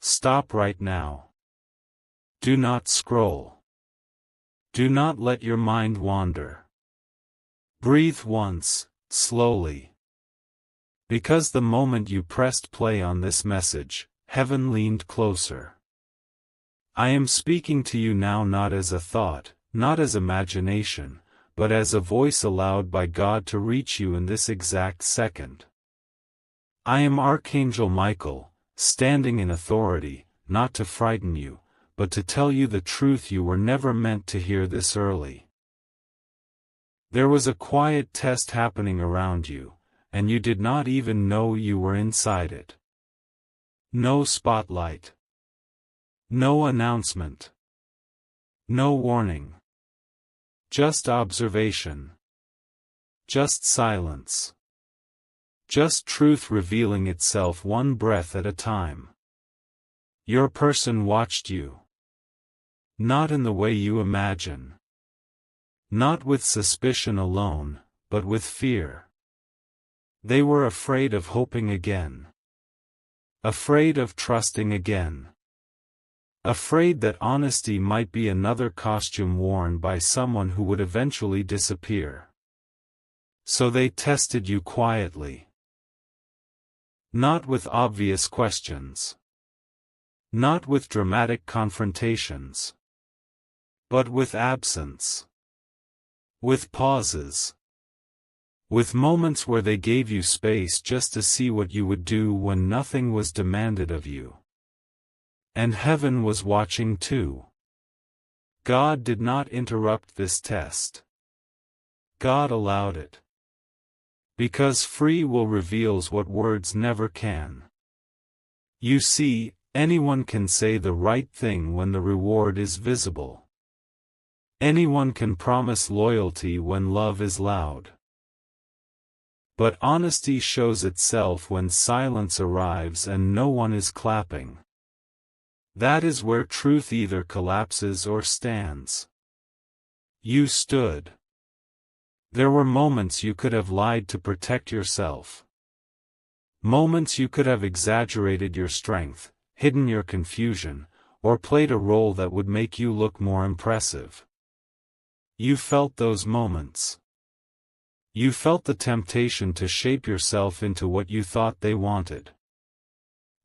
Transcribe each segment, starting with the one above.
Stop right now. Do not scroll. Do not let your mind wander. Breathe once, slowly. Because the moment you pressed play on this message, heaven leaned closer. I am speaking to you now not as a thought, not as imagination, but as a voice allowed by God to reach you in this exact second. I am Archangel Michael, standing in authority, not to frighten you, but to tell you the truth you were never meant to hear this early. There was a quiet test happening around you, and you did not even know you were inside it. No spotlight. No announcement. No warning. Just observation. Just silence. Just truth revealing itself one breath at a time. Your person watched you. Not in the way you imagine. Not with suspicion alone, but with fear. They were afraid of hoping again. Afraid of trusting again. Afraid that honesty might be another costume worn by someone who would eventually disappear. So they tested you quietly. Not with obvious questions. Not with dramatic confrontations. But with absence. With pauses. With moments where they gave you space just to see what you would do when nothing was demanded of you. And heaven was watching too. God did not interrupt this test. God allowed it. Because free will reveals what words never can. You see, anyone can say the right thing when the reward is visible. Anyone can promise loyalty when love is loud. But honesty shows itself when silence arrives and no one is clapping. That is where truth either collapses or stands. You stood. There were moments you could have lied to protect yourself. Moments you could have exaggerated your strength, hidden your confusion, or played a role that would make you look more impressive. You felt those moments. You felt the temptation to shape yourself into what you thought they wanted.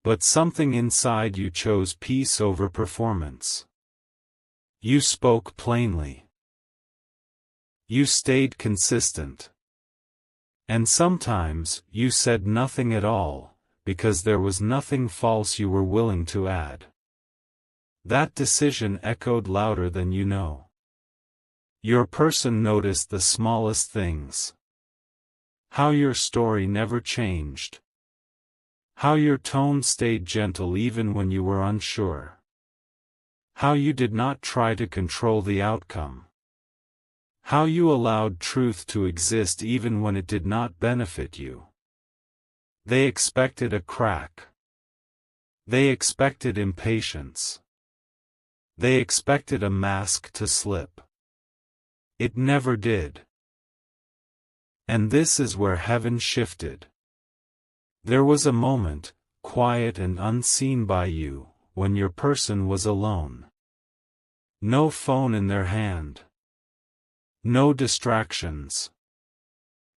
But something inside you chose peace over performance. You spoke plainly. You stayed consistent. And sometimes, you said nothing at all, because there was nothing false you were willing to add. That decision echoed louder than you know. Your person noticed the smallest things. How your story never changed. How your tone stayed gentle even when you were unsure. How you did not try to control the outcome. How you allowed truth to exist even when it did not benefit you. They expected a crack. They expected impatience. They expected a mask to slip. It never did. And this is where heaven shifted. There was a moment, quiet and unseen by you, when your person was alone. No phone in their hand. No distractions.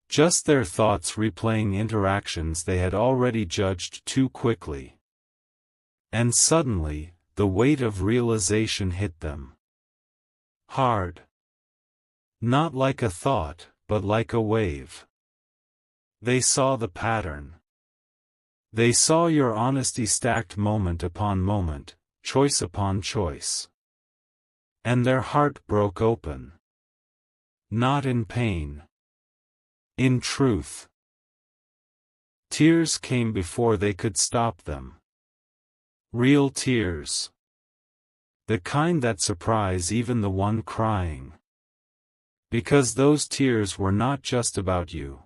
Just their thoughts replaying interactions they had already judged too quickly. And suddenly, the weight of realization hit them. Hard. Not like a thought, but like a wave. They saw the pattern. They saw your honesty stacked moment upon moment, choice upon choice. And their heart broke open. Not in pain. In truth. Tears came before they could stop them. Real tears. The kind that surprise even the one crying. Because those tears were not just about you.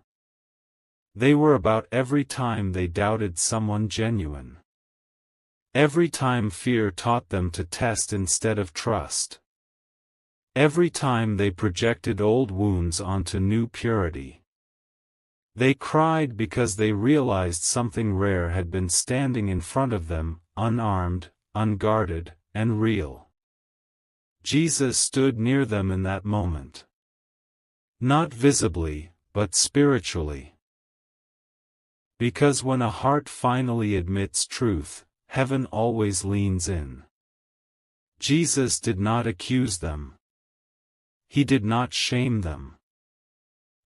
They were about every time they doubted someone genuine. Every time fear taught them to test instead of trust. Every time they projected old wounds onto new purity. They cried because they realized something rare had been standing in front of them, unarmed, unguarded, and real. Jesus stood near them in that moment. Not visibly, but spiritually. Because when a heart finally admits truth, heaven always leans in. Jesus did not accuse them. He did not shame them.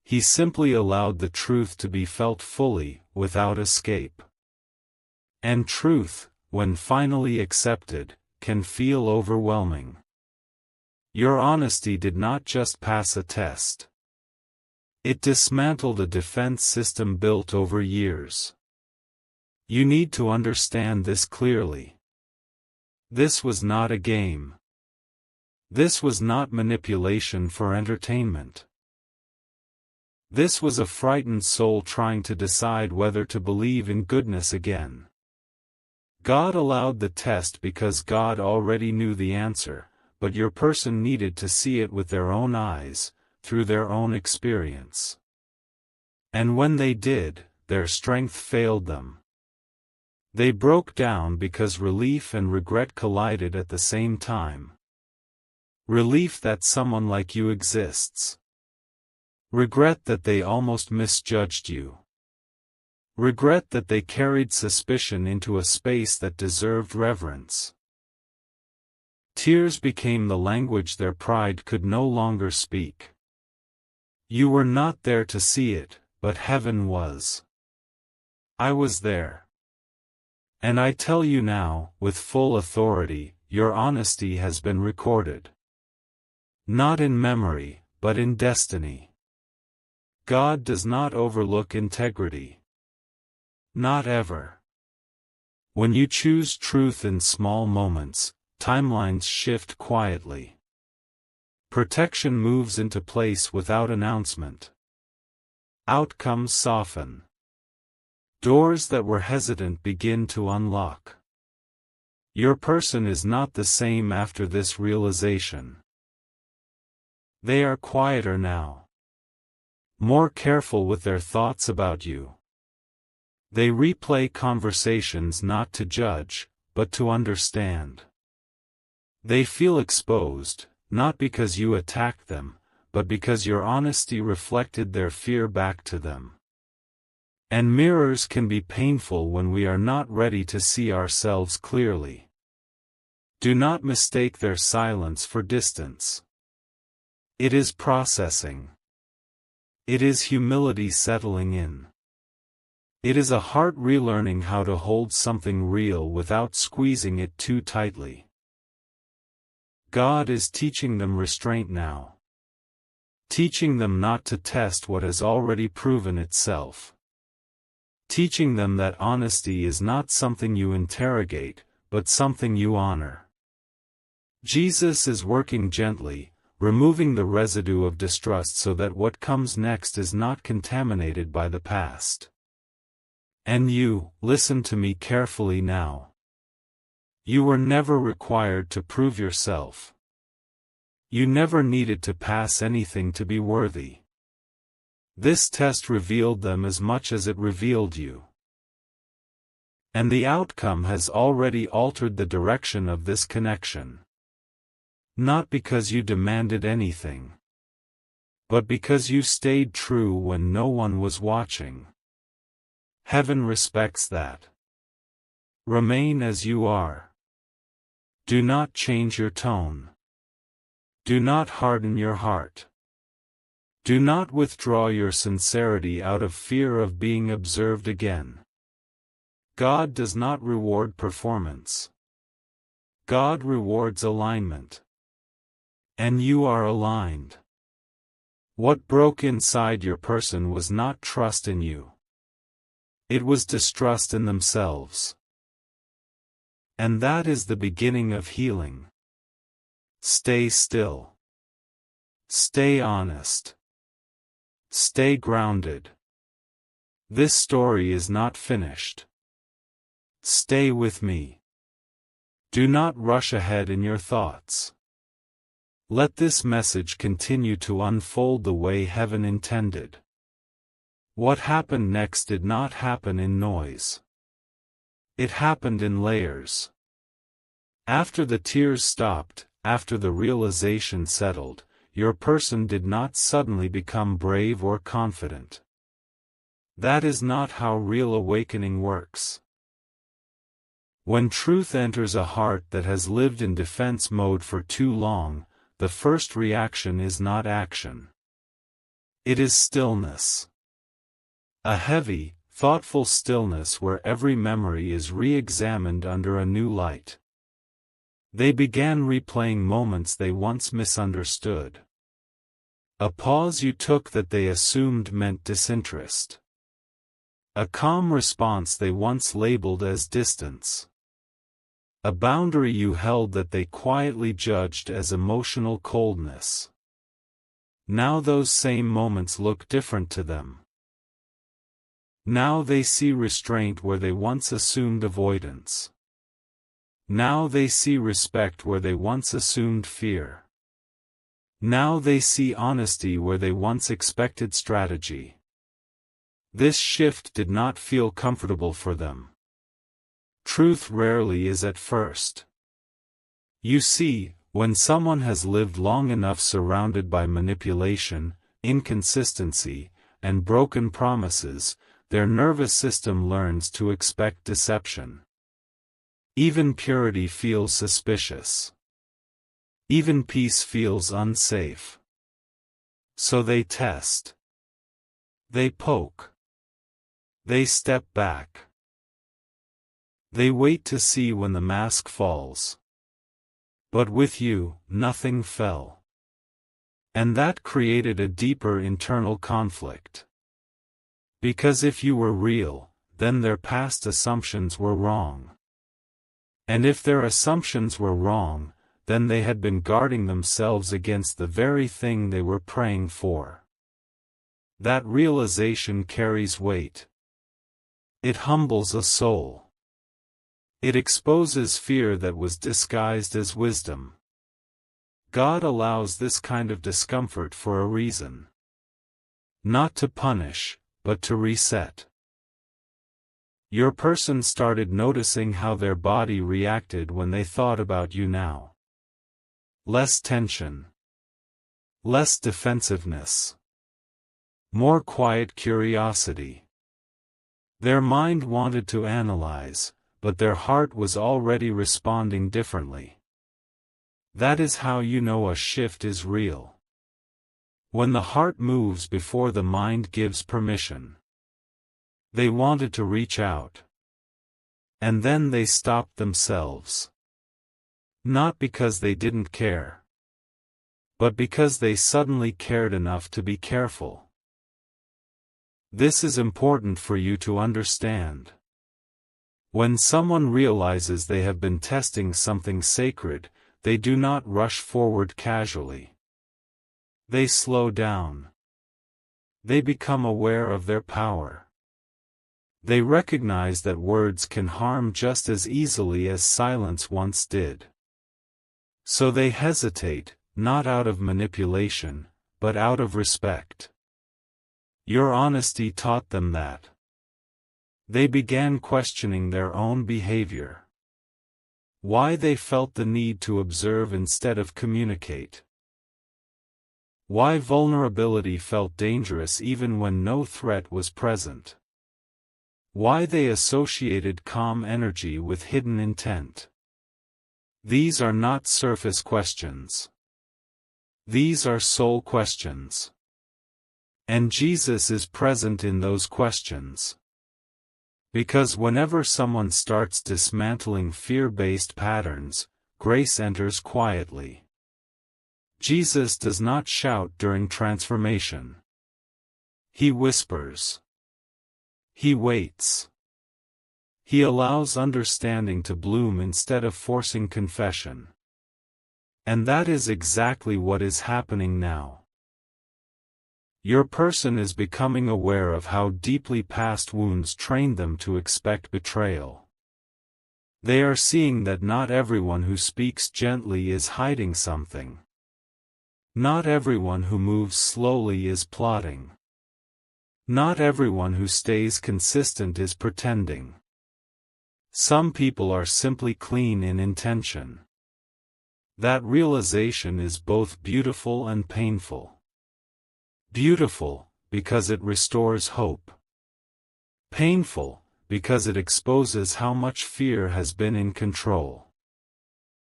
He simply allowed the truth to be felt fully, without escape. And truth, when finally accepted, can feel overwhelming. Your honesty did not just pass a test. It dismantled a defense system built over years. You need to understand this clearly. This was not a game. This was not manipulation for entertainment. This was a frightened soul trying to decide whether to believe in goodness again. God allowed the test because God already knew the answer, but your person needed to see it with their own eyes, through their own experience. And when they did, their strength failed them. They broke down because relief and regret collided at the same time. Relief that someone like you exists. Regret that they almost misjudged you. Regret that they carried suspicion into a space that deserved reverence. Tears became the language their pride could no longer speak. You were not there to see it, but heaven was. I was there. And I tell you now, with full authority, your honesty has been recorded. Not in memory, but in destiny. God does not overlook integrity. Not ever. When you choose truth in small moments, timelines shift quietly. Protection moves into place without announcement. Outcomes soften. Doors that were hesitant begin to unlock. Your person is not the same after this realization. They are quieter now. More careful with their thoughts about you. They replay conversations not to judge, but to understand. They feel exposed, not because you attacked them, but because your honesty reflected their fear back to them. And mirrors can be painful when we are not ready to see ourselves clearly. Do not mistake their silence for distance. It is processing. It is humility settling in. It is a heart relearning how to hold something real without squeezing it too tightly. God is teaching them restraint now. Teaching them not to test what has already proven itself. Teaching them that honesty is not something you interrogate, but something you honor. Jesus is working gently, removing the residue of distrust so that what comes next is not contaminated by the past. And you, listen to me carefully now. You were never required to prove yourself. You never needed to pass anything to be worthy. This test revealed them as much as it revealed you. And the outcome has already altered the direction of this connection. Not because you demanded anything, but because you stayed true when no one was watching. Heaven respects that. Remain as you are. Do not change your tone. Do not harden your heart. Do not withdraw your sincerity out of fear of being observed again. God does not reward performance. God rewards alignment. And you are aligned. What broke inside your person was not trust in you. It was distrust in themselves. And that is the beginning of healing. Stay still. Stay honest. Stay grounded. This story is not finished. Stay with me. Do not rush ahead in your thoughts. Let this message continue to unfold the way heaven intended. What happened next did not happen in noise. It happened in layers. After the tears stopped, after the realization settled, your person did not suddenly become brave or confident. That is not how real awakening works. When truth enters a heart that has lived in defense mode for too long, the first reaction is not action. It is stillness. A heavy, thoughtful stillness where every memory is re-examined under a new light. They began replaying moments they once misunderstood. A pause you took that they assumed meant disinterest. A calm response they once labeled as distance. A boundary you held that they quietly judged as emotional coldness. Now those same moments look different to them. Now they see restraint where they once assumed avoidance. Now they see respect where they once assumed fear. Now they see honesty where they once expected strategy. This shift did not feel comfortable for them. Truth rarely is at first. You see, when someone has lived long enough surrounded by manipulation, inconsistency, and broken promises, their nervous system learns to expect deception. Even purity feels suspicious. Even peace feels unsafe. So they test. They poke. They step back. They wait to see when the mask falls. But with you, nothing fell. And that created a deeper internal conflict. Because if you were real, then their past assumptions were wrong. And if their assumptions were wrong, then they had been guarding themselves against the very thing they were praying for. That realization carries weight. It humbles a soul. It exposes fear that was disguised as wisdom. God allows this kind of discomfort for a reason. Not to punish, but to reset. Your person started noticing how their body reacted when they thought about you now. Less tension. Less defensiveness. More quiet curiosity. Their mind wanted to analyze, but their heart was already responding differently. That is how you know a shift is real. When the heart moves before the mind gives permission. They wanted to reach out. And then they stopped themselves. Not because they didn't care. But because they suddenly cared enough to be careful. This is important for you to understand. When someone realizes they have been testing something sacred, they do not rush forward casually. They slow down. They become aware of their power. They recognize that words can harm just as easily as silence once did. So they hesitate, not out of manipulation, but out of respect. Your honesty taught them that. They began questioning their own behavior. Why they felt the need to observe instead of communicate. Why vulnerability felt dangerous even when no threat was present. Why they associated calm energy with hidden intent. These are not surface questions. These are soul questions. And Jesus is present in those questions. Because whenever someone starts dismantling fear-based patterns, grace enters quietly. Jesus does not shout during transformation. He whispers. He waits. He allows understanding to bloom instead of forcing confession. And that is exactly what is happening now. Your person is becoming aware of how deeply past wounds trained them to expect betrayal. They are seeing that not everyone who speaks gently is hiding something. Not everyone who moves slowly is plotting. Not everyone who stays consistent is pretending. Some people are simply clean in intention. That realization is both beautiful and painful. Beautiful, because it restores hope. Painful, because it exposes how much fear has been in control.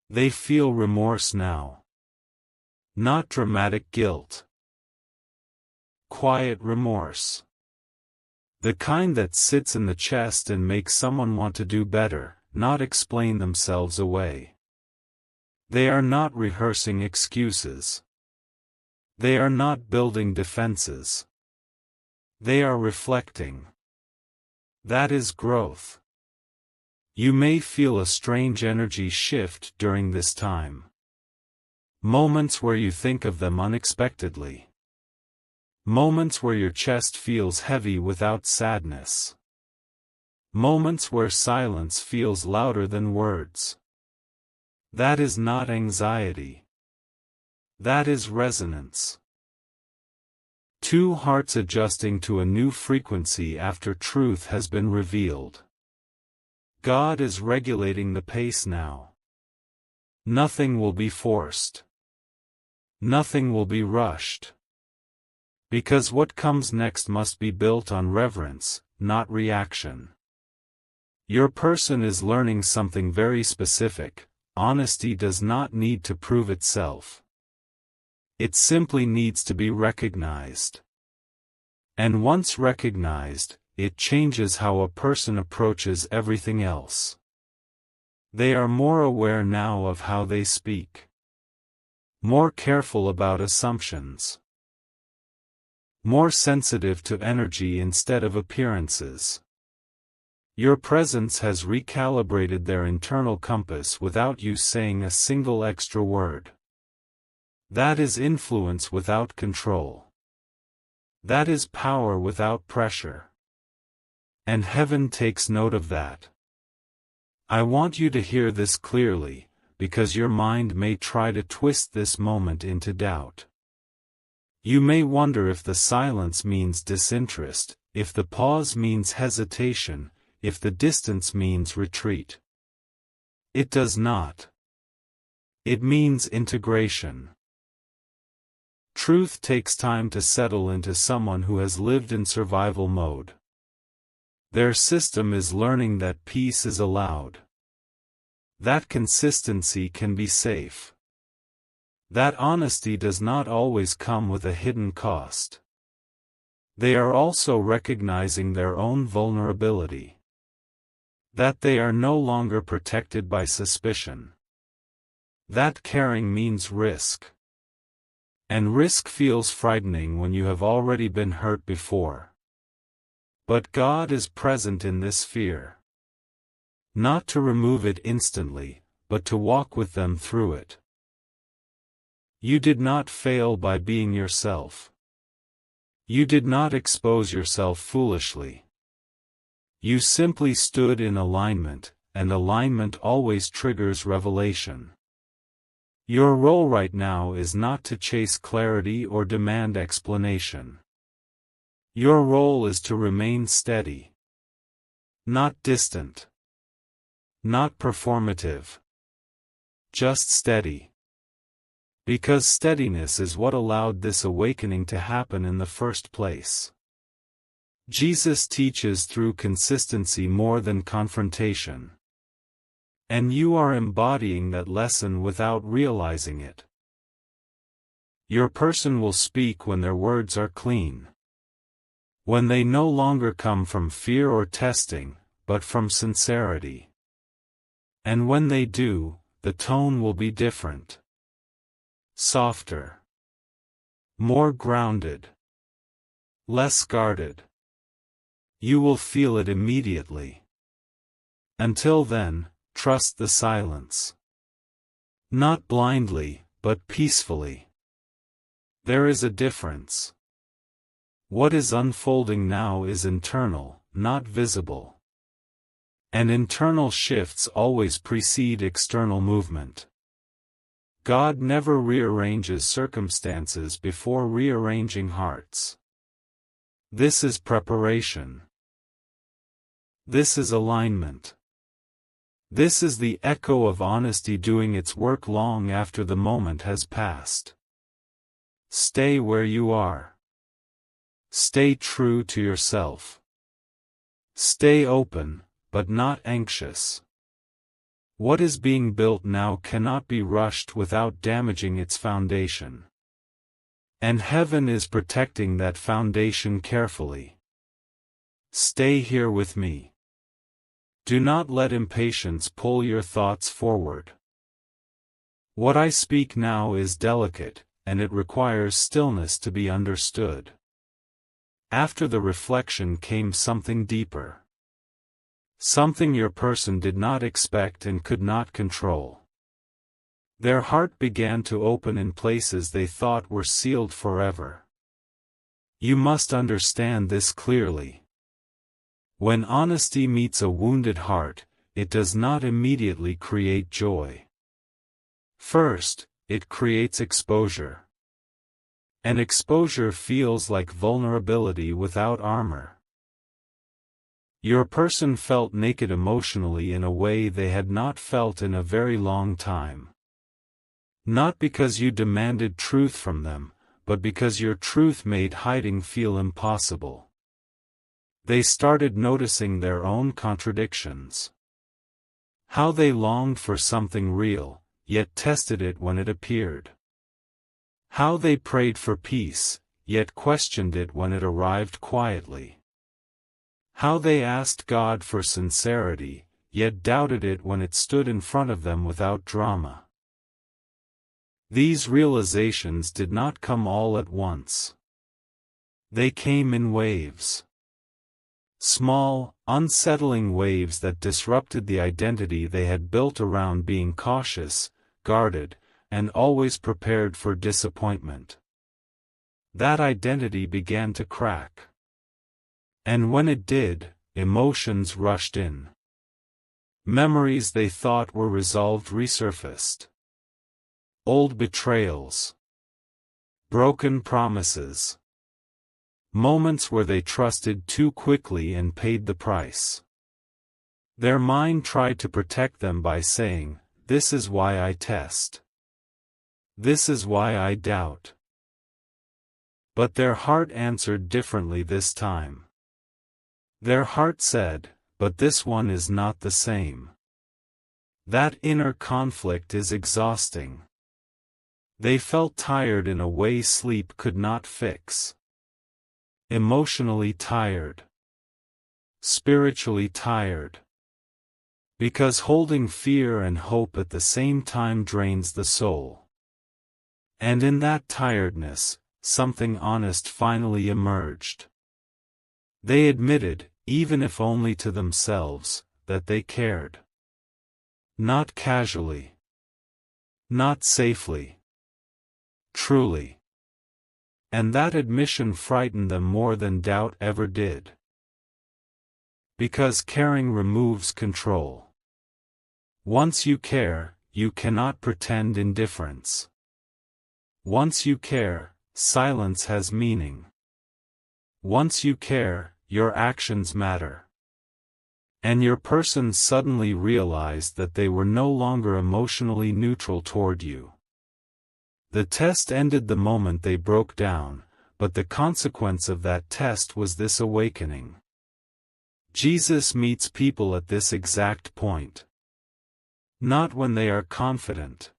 They feel remorse now. Not dramatic guilt. Quiet remorse. The kind that sits in the chest and makes someone want to do better, not explain themselves away. They are not rehearsing excuses. They are not building defenses. They are reflecting. That is growth. You may feel a strange energy shift during this time. Moments where you think of them unexpectedly. Moments where your chest feels heavy without sadness. Moments where silence feels louder than words. That is not anxiety. That is resonance. Two hearts adjusting to a new frequency after truth has been revealed. God is regulating the pace now. Nothing will be forced. Nothing will be rushed. Because what comes next must be built on reverence, not reaction. Your person is learning something very specific. Honesty does not need to prove itself. It simply needs to be recognized. And once recognized, it changes how a person approaches everything else. They are more aware now of how they speak. More careful about assumptions. More sensitive to energy instead of appearances. Your presence has recalibrated their internal compass without you saying a single extra word. That is influence without control. That is power without pressure. And heaven takes note of that. I want you to hear this clearly, because your mind may try to twist this moment into doubt. You may wonder if the silence means disinterest, if the pause means hesitation, if the distance means retreat. It does not. It means integration. Truth takes time to settle into someone who has lived in survival mode. Their system is learning that peace is allowed. That consistency can be safe. That honesty does not always come with a hidden cost. They are also recognizing their own vulnerability. That they are no longer protected by suspicion. That caring means risk. And risk feels frightening when you have already been hurt before. But God is present in this fear. Not to remove it instantly, but to walk with them through it. You did not fail by being yourself. You did not expose yourself foolishly. You simply stood in alignment, and alignment always triggers revelation. Your role right now is not to chase clarity or demand explanation. Your role is to remain steady. Not distant. Not performative. Just steady. Because steadiness is what allowed this awakening to happen in the first place. Jesus teaches through consistency more than confrontation. And you are embodying that lesson without realizing it. Your person will speak when their words are clean. When they no longer come from fear or testing, but from sincerity. And when they do, the tone will be different. Softer. More grounded. Less guarded. You will feel it immediately. Until then, trust the silence. Not blindly, but peacefully. There is a difference. What is unfolding now is internal, not visible. And internal shifts always precede external movement. God never rearranges circumstances before rearranging hearts. This is preparation. This is alignment. This is the echo of honesty doing its work long after the moment has passed. Stay where you are. Stay true to yourself. Stay open, but not anxious. What is being built now cannot be rushed without damaging its foundation. And heaven is protecting that foundation carefully. Stay here with me. Do not let impatience pull your thoughts forward. What I speak now is delicate, and it requires stillness to be understood. After the reflection came something deeper. Something your person did not expect and could not control. Their heart began to open in places they thought were sealed forever. You must understand this clearly. When honesty meets a wounded heart, it does not immediately create joy. First, it creates exposure. And exposure feels like vulnerability without armor. Your person felt naked emotionally in a way they had not felt in a very long time. Not because you demanded truth from them, but because your truth made hiding feel impossible. They started noticing their own contradictions. How they longed for something real, yet tested it when it appeared. How they prayed for peace, yet questioned it when it arrived quietly. How they asked God for sincerity, yet doubted it when it stood in front of them without drama. These realizations did not come all at once. They came in waves. Small, unsettling waves that disrupted the identity they had built around being cautious, guarded, and always prepared for disappointment. That identity began to crack. And when it did, emotions rushed in. Memories they thought were resolved resurfaced. Old betrayals. Broken promises. Moments where they trusted too quickly and paid the price. Their mind tried to protect them by saying, "This is why I test. This is why I doubt." But their heart answered differently this time. Their heart said, "But this one is not the same." That inner conflict is exhausting. They felt tired in a way sleep could not fix. Emotionally tired. Spiritually tired. Because holding fear and hope at the same time drains the soul. And in that tiredness, something honest finally emerged. They admitted, even if only to themselves, that they cared. Not casually. Not safely. Truly. And that admission frightened them more than doubt ever did. Because caring removes control. Once you care, you cannot pretend indifference. Once you care, silence has meaning. Once you care, your actions matter. And your person suddenly realized that they were no longer emotionally neutral toward you. The test ended the moment they broke down, but the consequence of that test was this awakening. Jesus meets people at this exact point. Not when they are confident.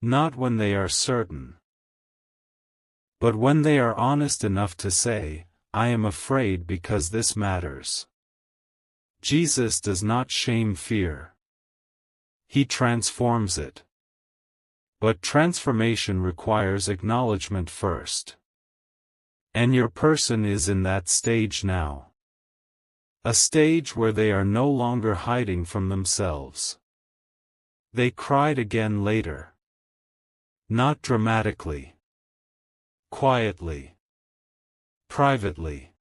Not when they are certain. But when they are honest enough to say, "I am afraid because this matters." Jesus does not shame fear. He transforms it. But transformation requires acknowledgement first. And your person is in that stage now. A stage where they are no longer hiding from themselves. They cried again later. Not dramatically. Quietly. Privately.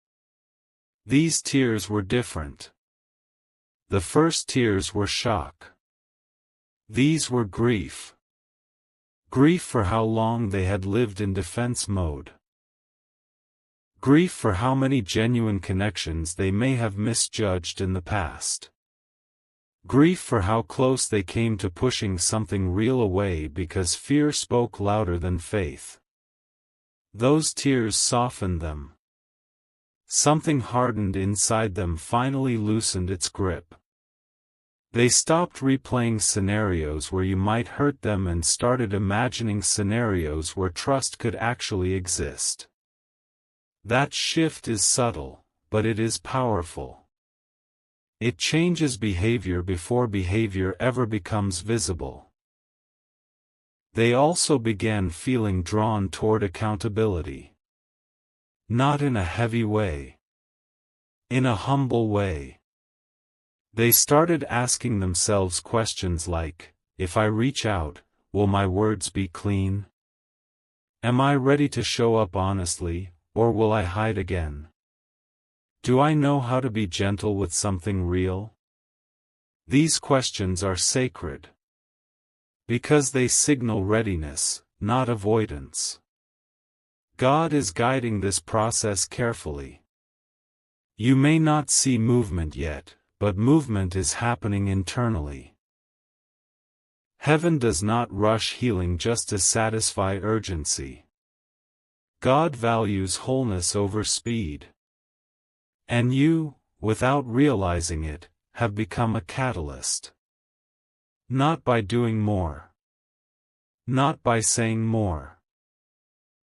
These tears were different. The first tears were shock. These were grief. Grief for how long they had lived in defense mode. Grief for how many genuine connections they may have misjudged in the past. Grief for how close they came to pushing something real away because fear spoke louder than faith. Those tears softened them. Something hardened inside them finally loosened its grip. They stopped replaying scenarios where you might hurt them and started imagining scenarios where trust could actually exist. That shift is subtle, but it is powerful. It changes behavior before behavior ever becomes visible. They also began feeling drawn toward accountability. Not in a heavy way. In a humble way. They started asking themselves questions like, if I reach out, will my words be clean? Am I ready to show up honestly, or will I hide again? Do I know how to be gentle with something real? These questions are sacred. Because they signal readiness, not avoidance. God is guiding this process carefully. You may not see movement yet, but movement is happening internally. Heaven does not rush healing just to satisfy urgency. God values wholeness over speed. And you, without realizing it, have become a catalyst. Not by doing more. Not by saying more.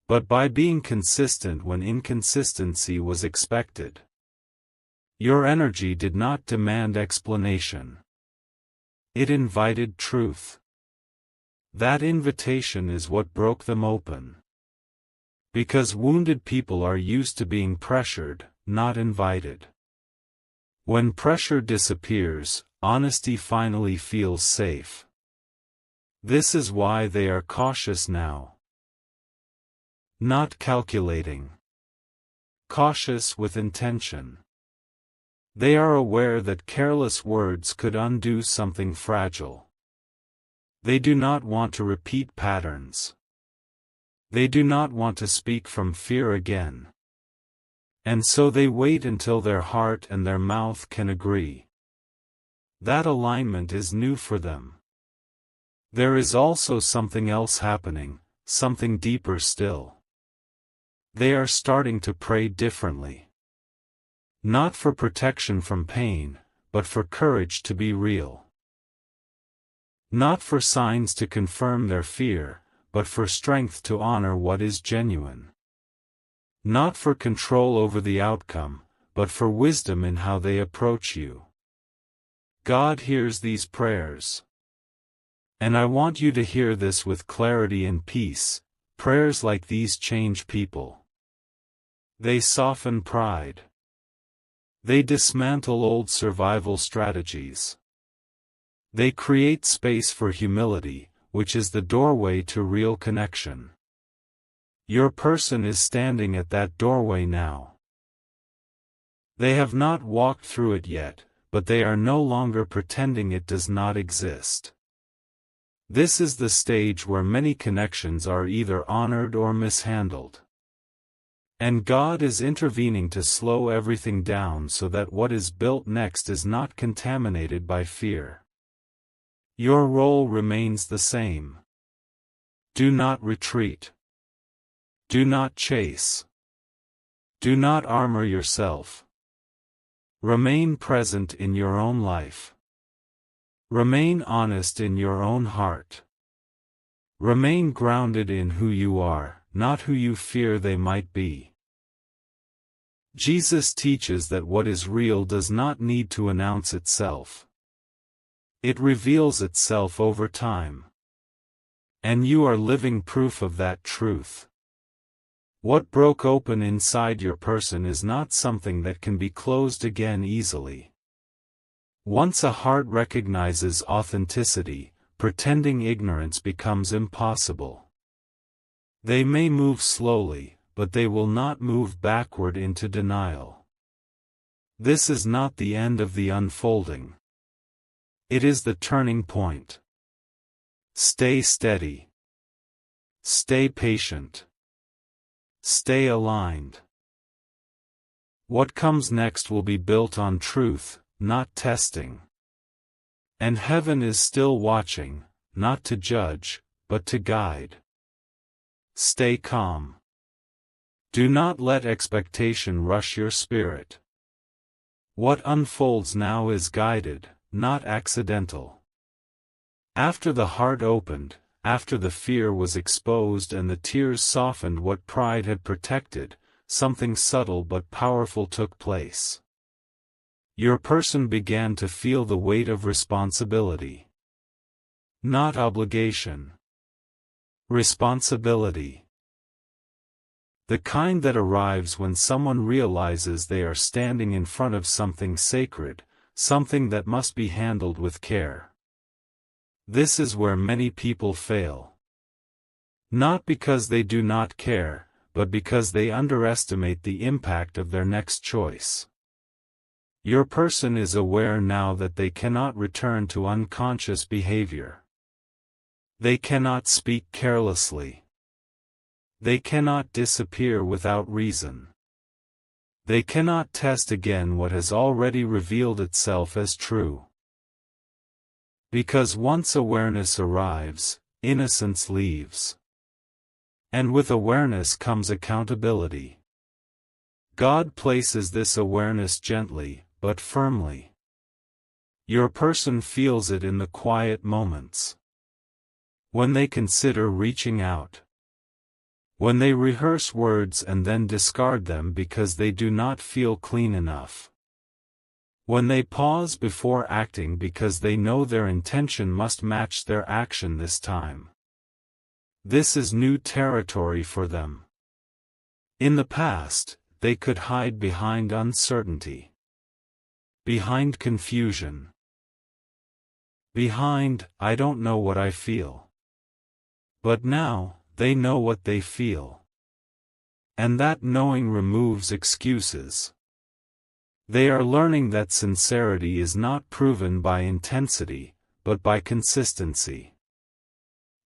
But by being consistent when inconsistency was expected. Your energy did not demand explanation. It invited truth. That invitation is what broke them open. Because wounded people are used to being pressured, not invited. When pressure disappears, honesty finally feels safe. This is why they are cautious now. Not calculating. Cautious with intention. They are aware that careless words could undo something fragile. They do not want to repeat patterns. They do not want to speak from fear again. And so they wait until their heart and their mouth can agree. That alignment is new for them. There is also something else happening, something deeper still. They are starting to pray differently. Not for protection from pain, but for courage to be real. Not for signs to confirm their fear, but for strength to honor what is genuine. Not for control over the outcome, but for wisdom in how they approach you. God hears these prayers. And I want you to hear this with clarity and peace. Prayers like these change people. They soften pride. They dismantle old survival strategies. They create space for humility, which is the doorway to real connection. Your person is standing at that doorway now. They have not walked through it yet, but they are no longer pretending it does not exist. This is the stage where many connections are either honored or mishandled. And God is intervening to slow everything down so that what is built next is not contaminated by fear. Your role remains the same. Do not retreat. Do not chase. Do not armor yourself. Remain present in your own life. Remain honest in your own heart. Remain grounded in who you are, not who you fear they might be. Jesus teaches that what is real does not need to announce itself. It reveals itself over time. And you are living proof of that truth. What broke open inside your person is not something that can be closed again easily. Once a heart recognizes authenticity, pretending ignorance becomes impossible. They may move slowly, but they will not move backward into denial. This is not the end of the unfolding. It is the turning point. Stay steady. Stay patient. Stay aligned. What comes next will be built on truth, not testing. And heaven is still watching, not to judge, but to guide. Stay calm. Do not let expectation rush your spirit. What unfolds now is guided, not accidental. After the heart opened, after the fear was exposed and the tears softened what pride had protected, something subtle but powerful took place. Your person began to feel the weight of responsibility. Not obligation. Responsibility. The kind that arrives when someone realizes they are standing in front of something sacred, something that must be handled with care. This is where many people fail. Not because they do not care, but because they underestimate the impact of their next choice. Your person is aware now that they cannot return to unconscious behavior. They cannot speak carelessly. They cannot disappear without reason. They cannot test again what has already revealed itself as true. Because once awareness arrives, innocence leaves. And with awareness comes accountability. God places this awareness gently, but firmly. Your person feels it in the quiet moments. When they consider reaching out. When they rehearse words and then discard them because they do not feel clean enough. When they pause before acting because they know their intention must match their action this time. This is new territory for them. In the past, they could hide behind uncertainty. Behind confusion. Behind, I don't know what I feel. But now, they know what they feel. And that knowing removes excuses. They are learning that sincerity is not proven by intensity, but by consistency.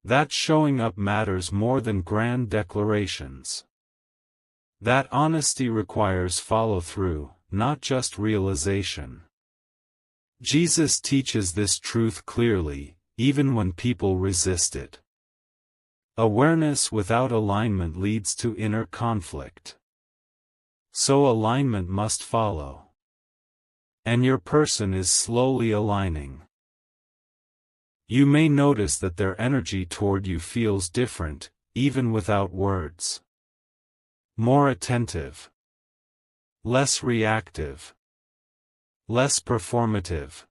That showing up matters more than grand declarations. That honesty requires follow-through, not just realization. Jesus teaches this truth clearly, even when people resist it. Awareness without alignment leads to inner conflict. So alignment must follow. And your person is slowly aligning. You may notice that their energy toward you feels different, even without words. More attentive. Less reactive. Less performative.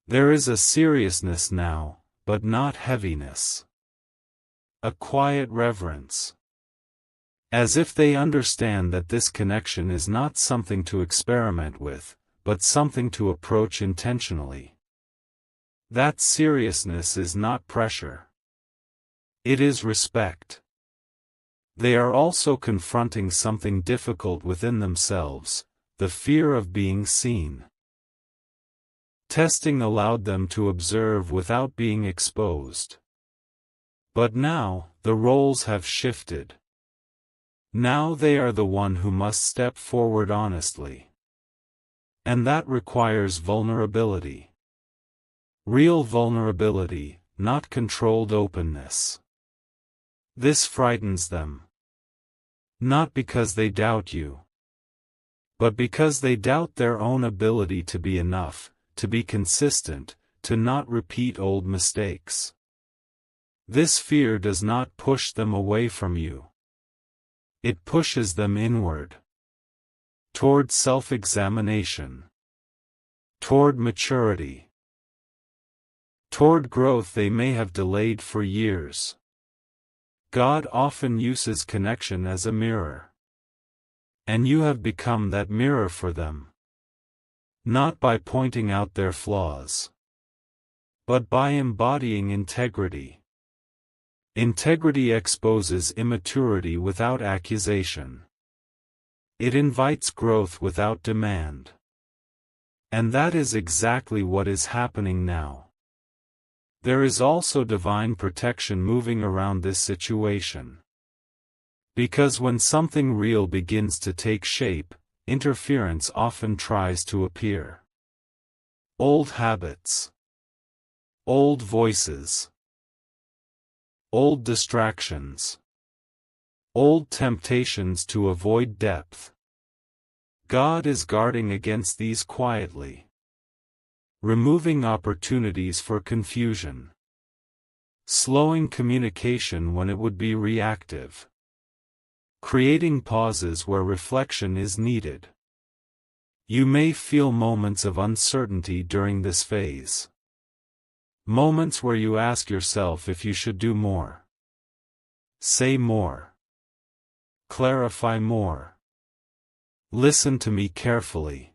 There is a seriousness now, but not heaviness. A quiet reverence. As if they understand that this connection is not something to experiment with, but something to approach intentionally. That seriousness is not pressure. It is respect. They are also confronting something difficult within themselves, the fear of being seen. Testing allowed them to observe without being exposed. But now, the roles have shifted. Now they are the one who must step forward honestly. And that requires vulnerability. Real vulnerability, not controlled openness. This frightens them. Not because they doubt you. But because they doubt their own ability to be enough, to be consistent, to not repeat old mistakes. This fear does not push them away from you. It pushes them inward. Toward self-examination. Toward maturity. Toward growth they may have delayed for years. God often uses connection as a mirror. And you have become that mirror for them. Not by pointing out their flaws, but by embodying integrity. Integrity exposes immaturity without accusation. It invites growth without demand. And that is exactly what is happening now. There is also divine protection moving around this situation. Because when something real begins to take shape, interference often tries to appear. Old habits. Old voices. Old distractions. Old temptations to avoid depth. God is guarding against these quietly, removing opportunities for confusion, slowing communication when it would be reactive, creating pauses where reflection is needed. You may feel moments of uncertainty during this phase. Moments where you ask yourself if you should do more, say more, clarify more. Listen to me carefully.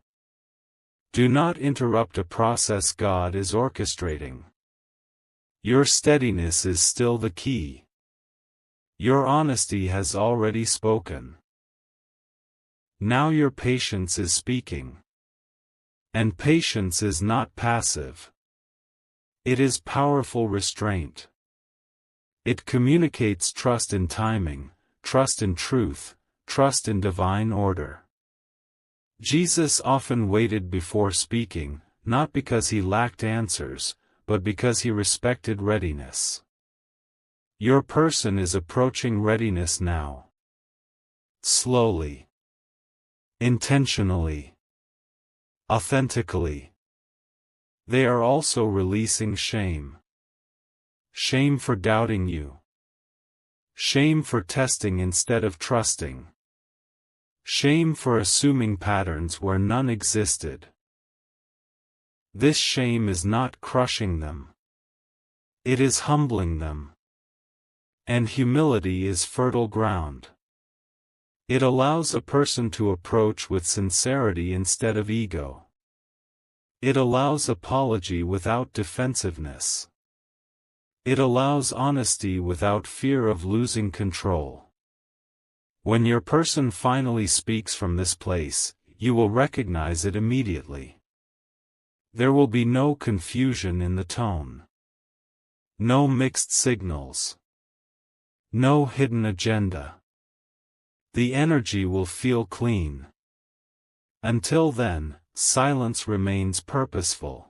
Do not interrupt a process God is orchestrating. Your steadiness is still the key. Your honesty has already spoken. Now your patience is speaking. And patience is not passive. It is powerful restraint. It communicates trust in timing, trust in truth, trust in divine order. Jesus often waited before speaking, not because he lacked answers, but because he respected readiness. Your person is approaching readiness now. Slowly. Intentionally. Authentically. They are also releasing shame. Shame for doubting you. Shame for testing instead of trusting. Shame for assuming patterns where none existed. This shame is not crushing them. It is humbling them. And humility is fertile ground. It allows a person to approach with sincerity instead of ego. It allows apology without defensiveness. It allows honesty without fear of losing control. When your person finally speaks from this place, you will recognize it immediately. There will be no confusion in the tone. No mixed signals. No hidden agenda. The energy will feel clean. Until then, silence remains purposeful.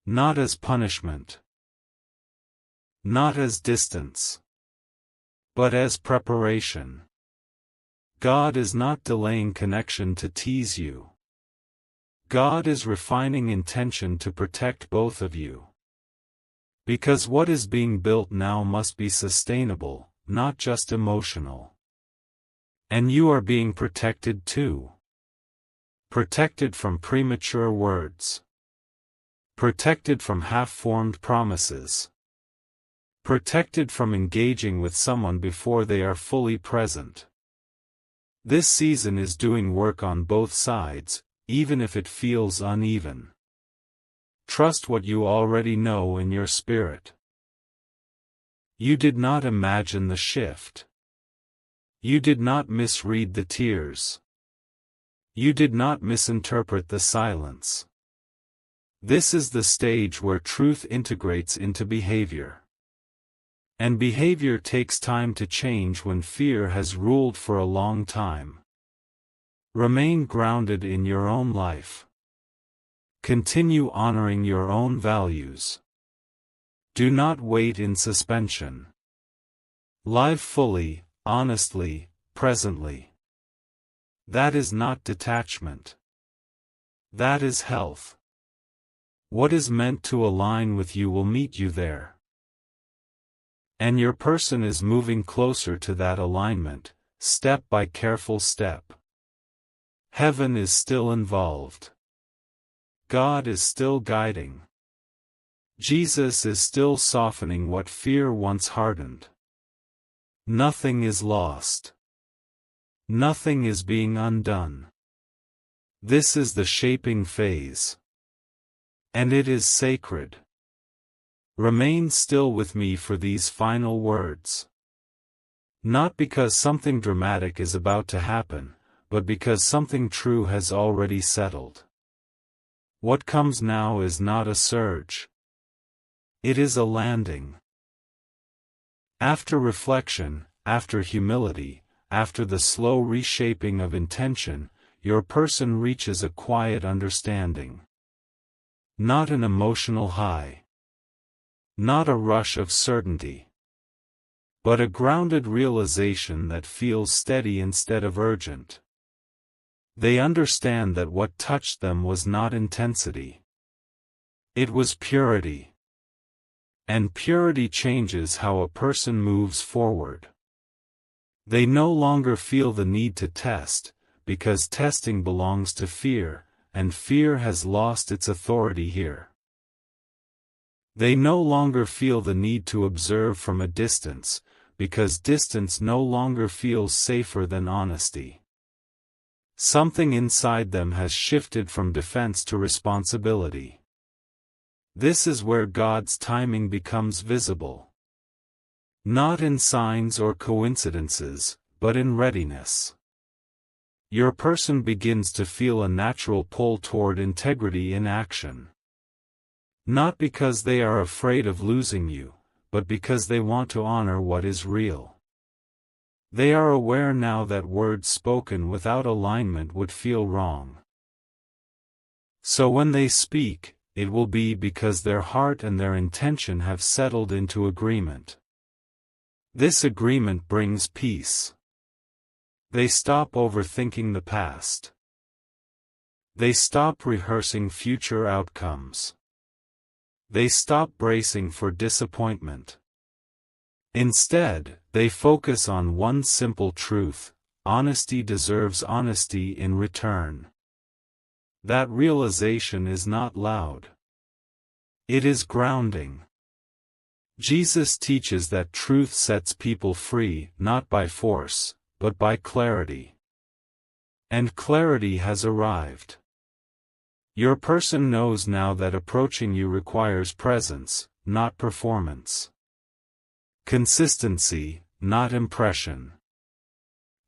Not as punishment. Not as distance. But as preparation. God is not delaying connection to tease you. God is refining intention to protect both of you. Because what is being built now must be sustainable, not just emotional. And you are being protected too. Protected from premature words. Protected from half-formed promises. Protected from engaging with someone before they are fully present. This season is doing work on both sides, even if it feels uneven. Trust what you already know in your spirit. You did not imagine the shift. You did not misread the tears. You did not misinterpret the silence. This is the stage where truth integrates into behavior. And behavior takes time to change when fear has ruled for a long time. Remain grounded in your own life. Continue honoring your own values. Do not wait in suspension. Live fully, honestly, presently. That is not detachment. That is health. What is meant to align with you will meet you there. And your person is moving closer to that alignment, step by careful step. Heaven is still involved. God is still guiding. Jesus is still softening what fear once hardened. Nothing is lost. Nothing is being undone. This is the shaping phase. And it is sacred. Remain still with me for these final words. Not because something dramatic is about to happen, but because something true has already settled. What comes now is not a surge. It is a landing. After reflection, after humility, after the slow reshaping of intention, your person reaches a quiet understanding. Not an emotional high. Not a rush of certainty, but a grounded realization that feels steady instead of urgent. They understand that what touched them was not intensity. It was purity. And purity changes how a person moves forward. They no longer feel the need to test, because testing belongs to fear, and fear has lost its authority here. They no longer feel the need to observe from a distance, because distance no longer feels safer than honesty. Something inside them has shifted from defense to responsibility. This is where God's timing becomes visible. Not in signs or coincidences, but in readiness. Your person begins to feel a natural pull toward integrity in action. Not because they are afraid of losing you, but because they want to honor what is real. They are aware now that words spoken without alignment would feel wrong. So when they speak, it will be because their heart and their intention have settled into agreement. This agreement brings peace. They stop overthinking the past. They stop rehearsing future outcomes. They stop bracing for disappointment. Instead, they focus on one simple truth: honesty deserves honesty in return. That realization is not loud. It is grounding. Jesus teaches that truth sets people free, not by force, but by clarity. And clarity has arrived. Your person knows now that approaching you requires presence, not performance. Consistency, not impression.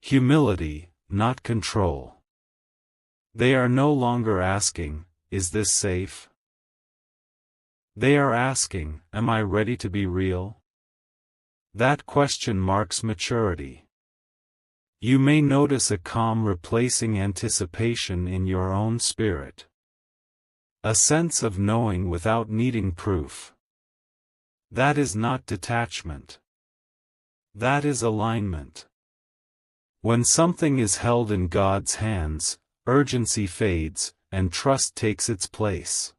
Humility, not control. They are no longer asking, "Is this safe?" They are asking, "Am I ready to be real?" That question marks maturity. You may notice a calm replacing anticipation in your own spirit. A sense of knowing without needing proof. That is not detachment. That is alignment. When something is held in God's hands, urgency fades, and trust takes its place.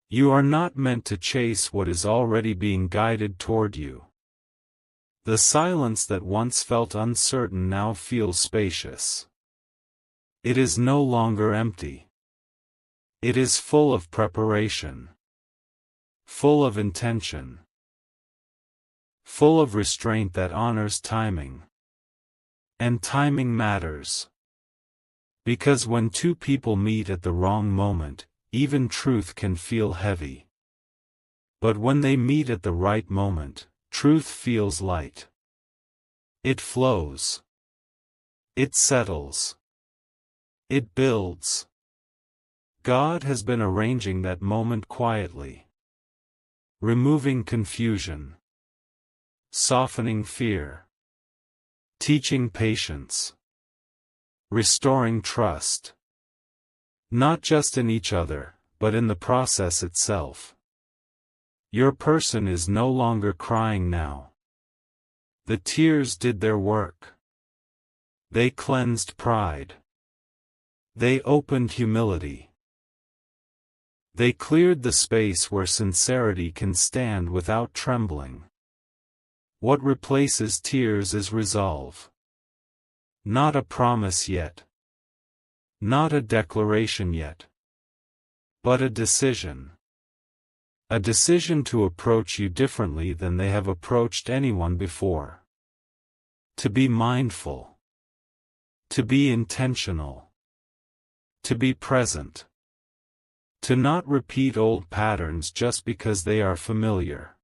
You are not meant to chase what is already being guided toward you. The silence that once felt uncertain now feels spacious. It is no longer empty. It is full of preparation. Full of intention. Full of restraint that honors timing. And timing matters. Because when two people meet at the wrong moment, even truth can feel heavy. But when they meet at the right moment, truth feels light. It flows. It settles. It builds. God has been arranging that moment quietly. Removing confusion. Softening fear. Teaching patience. Restoring trust. Not just in each other, but in the process itself. Your person is no longer crying now. The tears did their work. They cleansed pride. They opened humility. They cleared the space where sincerity can stand without trembling. What replaces tears is resolve. Not a promise yet. Not a declaration yet. But a decision. A decision to approach you differently than they have approached anyone before. To be mindful. To be intentional. To be present. To not repeat old patterns just because they are familiar.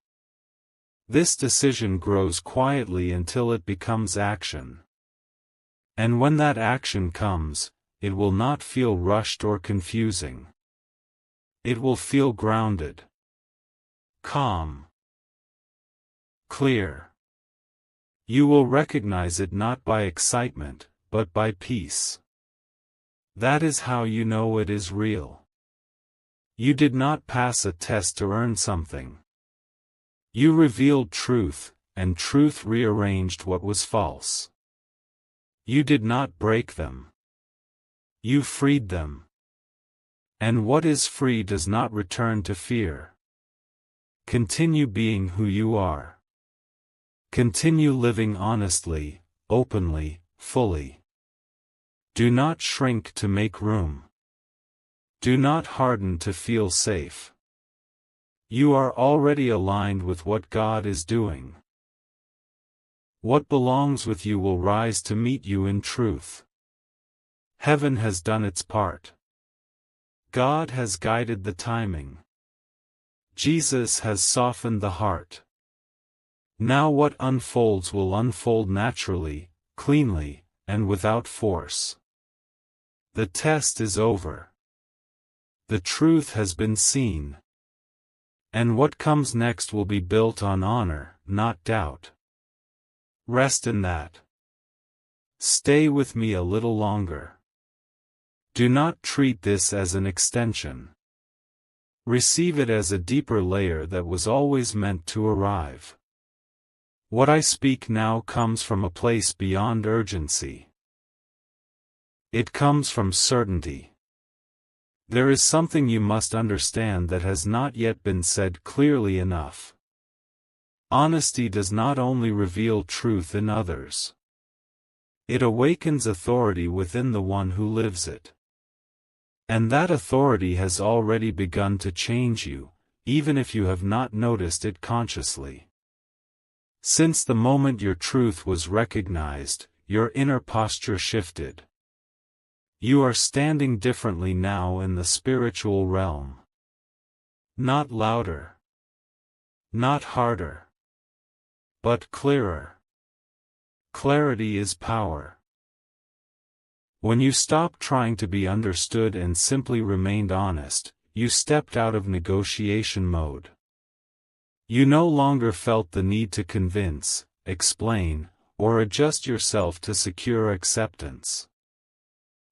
This decision grows quietly until it becomes action. And when that action comes, it will not feel rushed or confusing. It will feel grounded. Calm. Clear. You will recognize it not by excitement, but by peace. That is how you know it is real. You did not pass a test to earn something. You revealed truth, and truth rearranged what was false. You did not break them. You freed them. And what is free does not return to fear. Continue being who you are. Continue living honestly, openly, fully. Do not shrink to make room. Do not harden to feel safe. You are already aligned with what God is doing. What belongs with you will rise to meet you in truth. Heaven has done its part. God has guided the timing. Jesus has softened the heart. Now what unfolds will unfold naturally, cleanly, and without force. The test is over. The truth has been seen. And what comes next will be built on honor, not doubt. Rest in that. Stay with me a little longer. Do not treat this as an extension. Receive it as a deeper layer that was always meant to arrive. What I speak now comes from a place beyond urgency. It comes from certainty. There is something you must understand that has not yet been said clearly enough. Honesty does not only reveal truth in others. It awakens authority within the one who lives it. And that authority has already begun to change you, even if you have not noticed it consciously. Since the moment your truth was recognized, your inner posture shifted. You are standing differently now in the spiritual realm. Not louder. Not harder. But clearer. Clarity is power. When you stopped trying to be understood and simply remained honest, you stepped out of negotiation mode. You no longer felt the need to convince, explain, or adjust yourself to secure acceptance.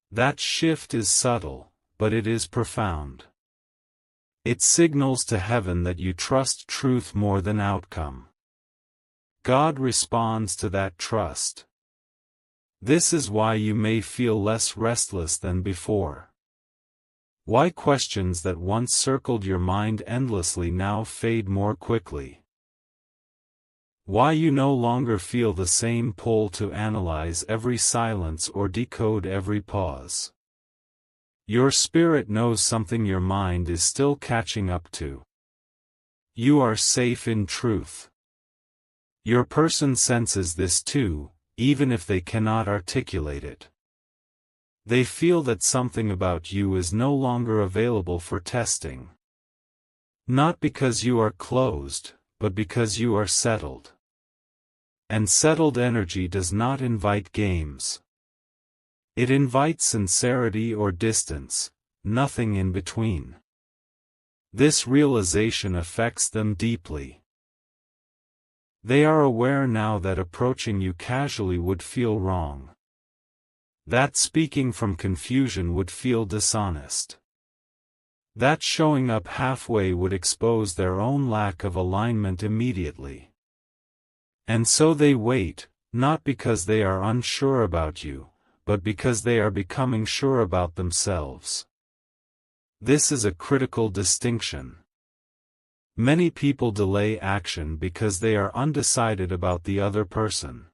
That shift is subtle, but it is profound. It signals to heaven that you trust truth more than outcome. God responds to that trust. This is why you may feel less restless than before. Why questions that once circled your mind endlessly now fade more quickly. Why you no longer feel the same pull to analyze every silence or decode every pause. Your spirit knows something your mind is still catching up to. You are safe in truth. Your person senses this too, even if they cannot articulate it. They feel that something about you is no longer available for testing. Not because you are closed, but because you are settled. And settled energy does not invite games. It invites sincerity or distance, nothing in between. This realization affects them deeply. They are aware now that approaching you casually would feel wrong. That speaking from confusion would feel dishonest. That showing up halfway would expose their own lack of alignment immediately. And so they wait, not because they are unsure about you, but because they are becoming sure about themselves. This is a critical distinction. Many people delay action because they are undecided about the other person.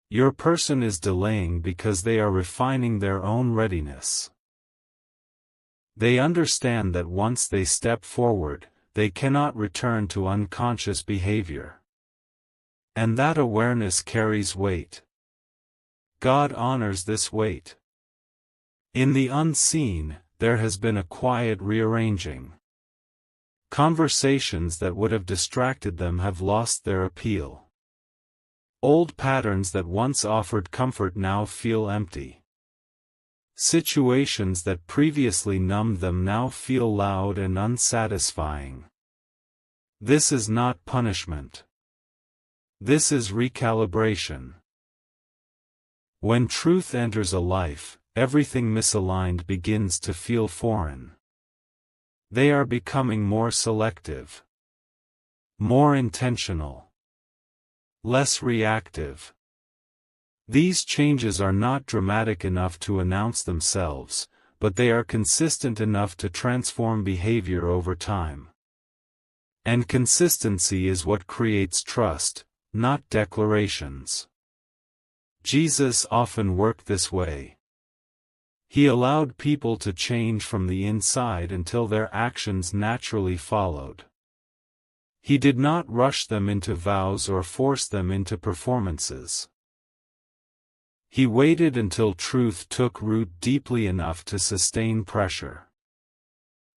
Your person is delaying because they are refining their own readiness. They understand that once they step forward, they cannot return to unconscious behavior. And that awareness carries weight. God honors this weight. In the unseen, there has been a quiet rearranging. Conversations that would have distracted them have lost their appeal. Old patterns that once offered comfort now feel empty. Situations that previously numbed them now feel loud and unsatisfying. This is not punishment. This is recalibration. When truth enters a life, everything misaligned begins to feel foreign. They are becoming more selective. more intentional, less reactive. These changes are not dramatic enough to announce themselves, but they are consistent enough to transform behavior over time. And consistency is what creates trust, not declarations. Jesus often worked this way. He allowed people to change from the inside until their actions naturally followed. He did not rush them into vows or force them into performances. He waited until truth took root deeply enough to sustain pressure.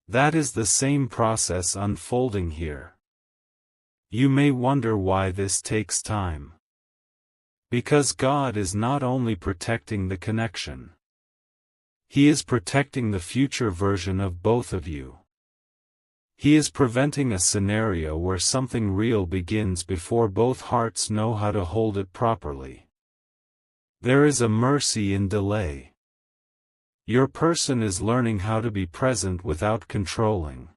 That is the same process unfolding here. You may wonder why this takes time. Because God is not only protecting the connection. He is protecting the future version of both of you. He is preventing a scenario where something real begins before both hearts know how to hold it properly. There is a mercy in delay. Your person is learning how to be present without controlling.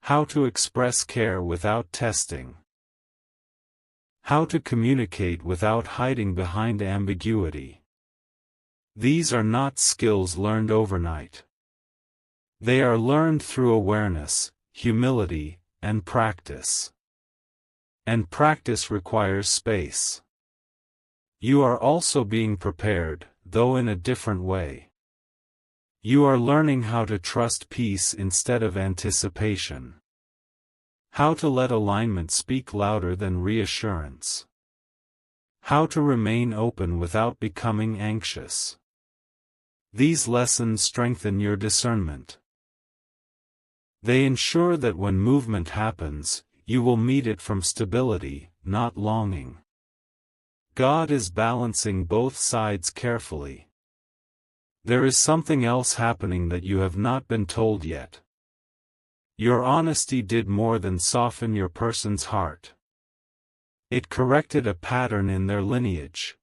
How to express care without testing. How to communicate without hiding behind ambiguity. These are not skills learned overnight. They are learned through awareness, humility, and practice. And practice requires space. You are also being prepared, though in a different way. You are learning how to trust peace instead of anticipation. How to let alignment speak louder than reassurance. How to remain open without becoming anxious. These lessons strengthen your discernment. They ensure that when movement happens, you will meet it from stability, not longing. God is balancing both sides carefully. There is something else happening that you have not been told yet. Your honesty did more than soften your person's heart. It corrected a pattern in their lineage.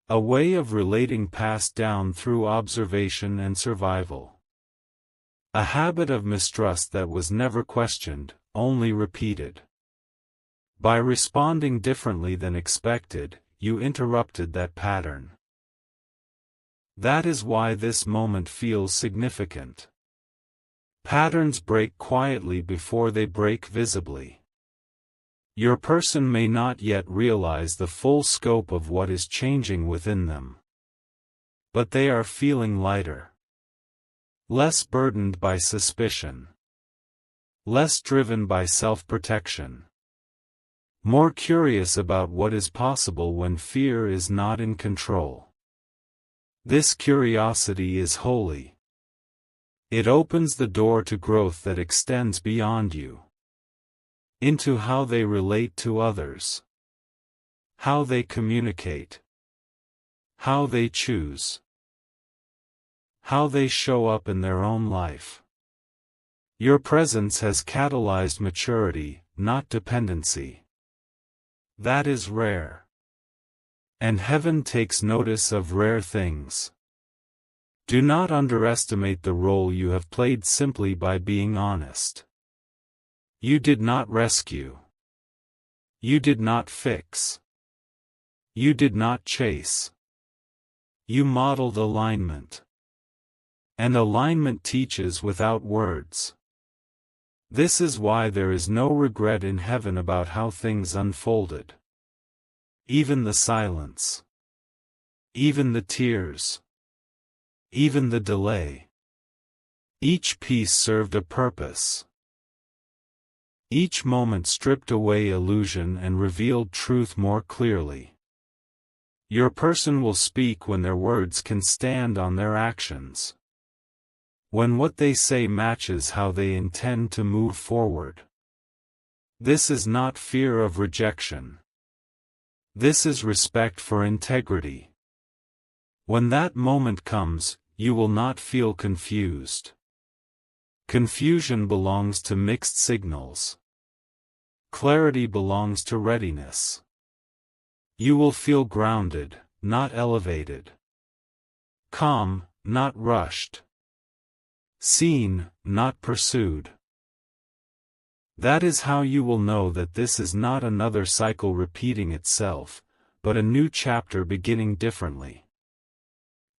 A way of relating passed down through observation and survival. A habit of mistrust that was never questioned, only repeated. By responding differently than expected, you interrupted that pattern. That is why this moment feels significant. Patterns break quietly before they break visibly. Your person may not yet realize the full scope of what is changing within them. But they are feeling lighter. Less burdened by suspicion. Less driven by self-protection. More curious about what is possible when fear is not in control. This curiosity is holy. It opens the door to growth that extends beyond you. Into how they relate to others. How they communicate. How they choose. How they show up in their own life. Your presence has catalyzed maturity, not dependency. That is rare. And heaven takes notice of rare things. Do not underestimate the role you have played simply by being honest. You did not rescue. You did not fix. You did not chase. You modeled alignment. And alignment teaches without words. This is why there is no regret in heaven about how things unfolded. Even the silence. Even the tears. Even the delay. Each piece served a purpose. Each moment stripped away illusion and revealed truth more clearly. Your person will speak when their words can stand on their actions. When what they say matches how they intend to move forward. This is not fear of rejection. This is respect for integrity. When that moment comes, you will not feel confused. Confusion belongs to mixed signals. Clarity belongs to readiness. You will feel grounded, not elevated. Calm, not rushed. Seen, not pursued. That is how you will know that this is not another cycle repeating itself, but a new chapter beginning differently.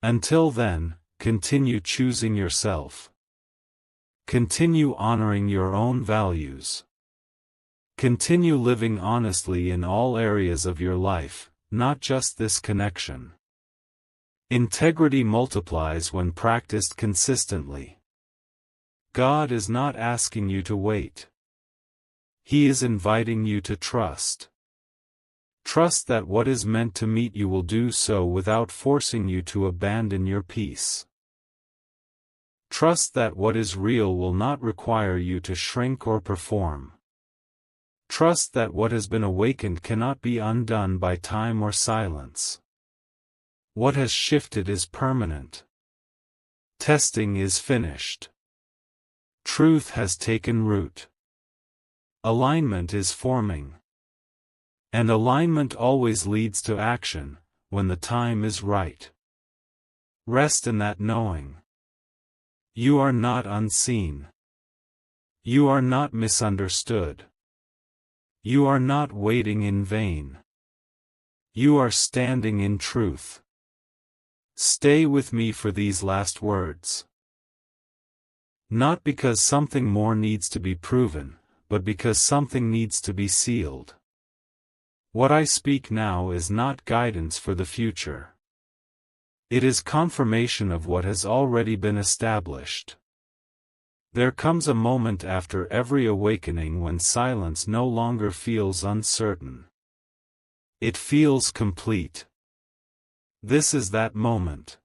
Until then, continue choosing yourself. Continue honoring your own values. Continue living honestly in all areas of your life, not just this connection. Integrity multiplies when practiced consistently. God is not asking you to wait. He is inviting you to trust. Trust that what is meant to meet you will do so without forcing you to abandon your peace. Trust that what is real will not require you to shrink or perform. Trust that what has been awakened cannot be undone by time or silence. What has shifted is permanent. Testing is finished. Truth has taken root. Alignment is forming. And alignment always leads to action, when the time is right. Rest in that knowing. You are not unseen. You are not misunderstood. You are not waiting in vain. You are standing in truth. Stay with me for these last words. Not because something more needs to be proven, but because something needs to be sealed. What I speak now is not guidance for the future. It is confirmation of what has already been established. There comes a moment after every awakening when silence no longer feels uncertain. It feels complete. This is that moment.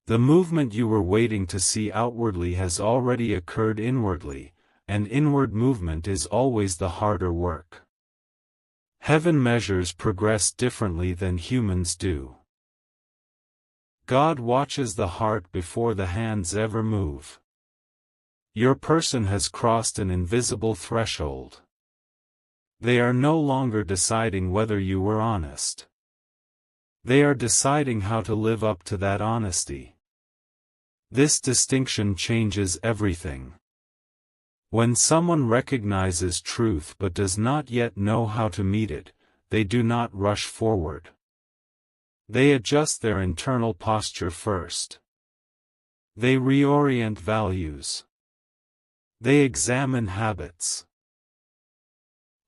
The movement you were waiting to see outwardly has already occurred inwardly, and inward movement is always the harder work. Heaven measures progress differently than humans do. God watches the heart before the hands ever move. Your person has crossed an invisible threshold. They are no longer deciding whether you were honest. They are deciding how to live up to that honesty. This distinction changes everything. When someone recognizes truth but does not yet know how to meet it, they do not rush forward. They adjust their internal posture first. They reorient values. They examine habits.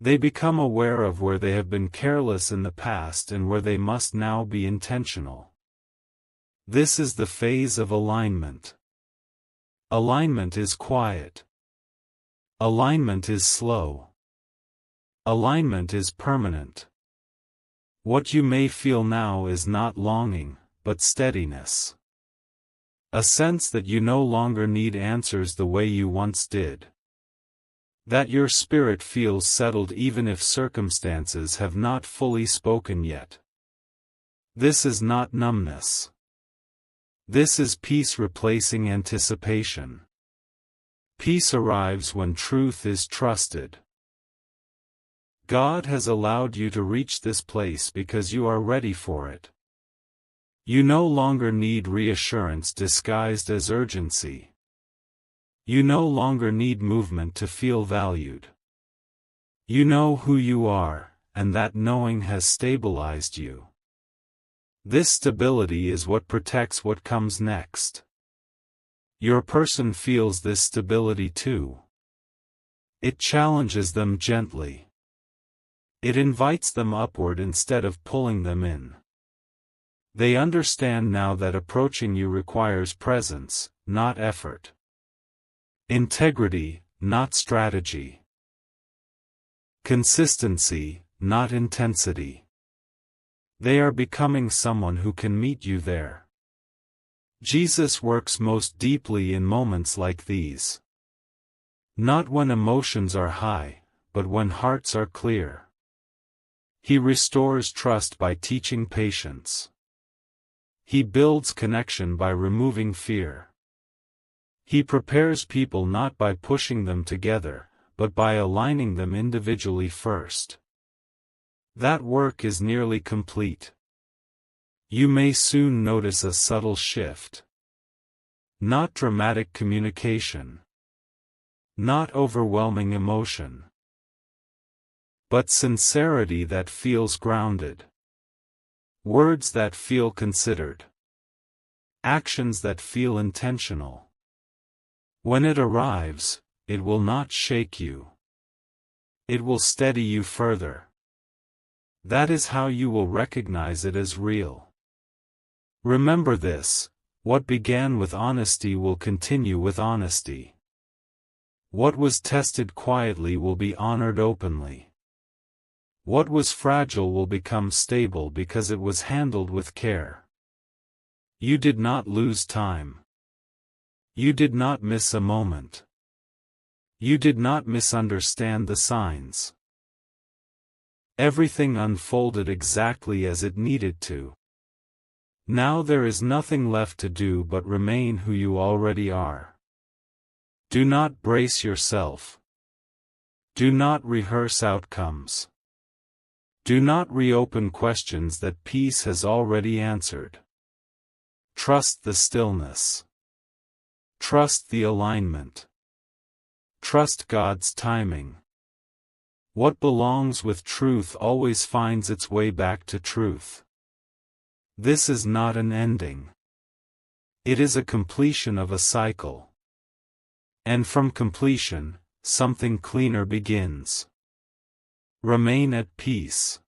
They become aware of where they have been careless in the past and where they must now be intentional. This is the phase of alignment. Alignment is quiet. Alignment is slow. Alignment is permanent. What you may feel now is not longing, but steadiness. A sense that you no longer need answers the way you once did. That your spirit feels settled even if circumstances have not fully spoken yet. This is not numbness. This is peace replacing anticipation. Peace arrives when truth is trusted. God has allowed you to reach this place because you are ready for it. You no longer need reassurance disguised as urgency. You no longer need movement to feel valued. You know who you are, and that knowing has stabilized you. This stability is what protects what comes next. Your person feels this stability too. It challenges them gently. It invites them upward instead of pulling them in. They understand now that approaching you requires presence, not effort. Integrity, not strategy. Consistency, not intensity. They are becoming someone who can meet you there. Jesus works most deeply in moments like these. Not when emotions are high, but when hearts are clear. He restores trust by teaching patience. He builds connection by removing fear. He prepares people not by pushing them together, but by aligning them individually first. That work is nearly complete. You may soon notice a subtle shift. Not dramatic communication. Not overwhelming emotion, but sincerity that feels grounded. Words that feel considered. Actions that feel intentional. When it arrives, it will not shake you. It will steady you further. That is how you will recognize it as real. Remember this: what began with honesty will continue with honesty. What was tested quietly will be honored openly. What was fragile will become stable because it was handled with care. You did not lose time. You did not miss a moment. You did not misunderstand the signs. Everything unfolded exactly as it needed to. Now there is nothing left to do but remain who you already are. Do not brace yourself. Do not rehearse outcomes. Do not reopen questions that peace has already answered. Trust the stillness. Trust the alignment. Trust God's timing. What belongs with truth always finds its way back to truth. This is not an ending. It is a completion of a cycle. And from completion, something cleaner begins. Remain at peace.